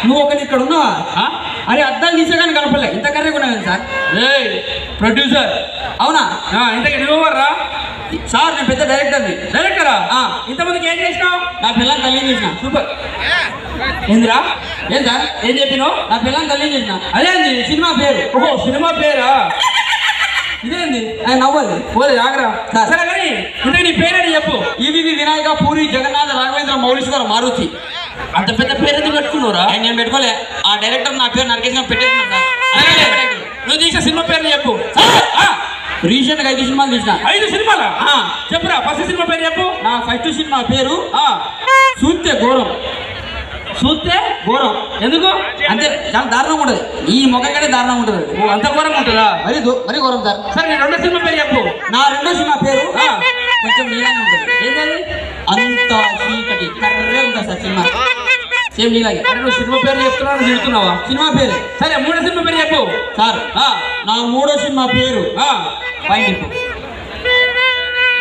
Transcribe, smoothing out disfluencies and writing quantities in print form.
నువ్వు ఒకటి ఇక్కడ ఉన్నావా? అరే అద్దాలు తీసేగానే కనపడలే, ఇంత కర్రెగా ఉన్నాను సార్. ప్రొడ్యూసర్ అవునా? ఇంతకీ నువ్వురా సార్ నేను పెద్ద డైరెక్టర్ని. డైరెక్టరా? ఇంతమందికి ఏం చేసినావు? నా పిల్లల్ని తల్లి చేసిన. సూపర్. ఏందిరా? ఏం సార్ ఏం చెప్పినావు? నా పిల్లల్ని తల్లి చేసిన. అదేంది సినిమా పేరు. ఓహో సినిమా పేరా? ఇదేంది? ఆయన నవ్వాలి. పోలే ఆగరా. సార్. సరే కానీ ఇంతకీ నీ పేరేంటి చెప్పు. ఈవీవి వినాయక పూరి జగన్నాథ రాఘవేంద్ర మౌలీశ్వర మారుతి. అంత పెద్ద పేరు ఎందుకు పెట్టుకున్నావురా? ఆయన నేను పెట్టుకోలే, ఆ డైరెక్టర్ నా పేరు నరికేసిన పెట్టేసిన సార్. నువ్వు తీసిన సినిమా పేరు చెప్పు. రీసెంట్ గా 5 సినిమాలు తీసిన. 5 సినిమాలా? చెప్పురా. ఫస్ట్ సినిమా పేరు చెప్పు. నా ఫస్ట్ సినిమా పేరు చూస్తే ఘోరం. చూస్తే ఘోరం ఎందుకు? అంటే చాలా దారుణంగా ఉంటుంది, ఈ మొక్క కంటే దారుణంగా ఉంటుంది. ఓ అంత ఘోరంగా ఉంటుందా? మరీ ఘోరం సార్. సరే నీ రెండో సినిమా పేరు చెప్పు. నా రెండో సినిమా పేరు కొంచెం నీలాగే ఉంటుంది. ఏంటది? అంత చీకటి కర్రే ఉంటుంది సార్ సినిమా, సేమ్ నీలాగే. అరే నువ్వు సినిమా పేరు చెప్తున్నావు, చెప్తున్నావా? సినిమా పేరు. సరే మూడో సినిమా పేరు చెప్పు. సార్ నా మూడో సినిమా పేరు పాయింట్.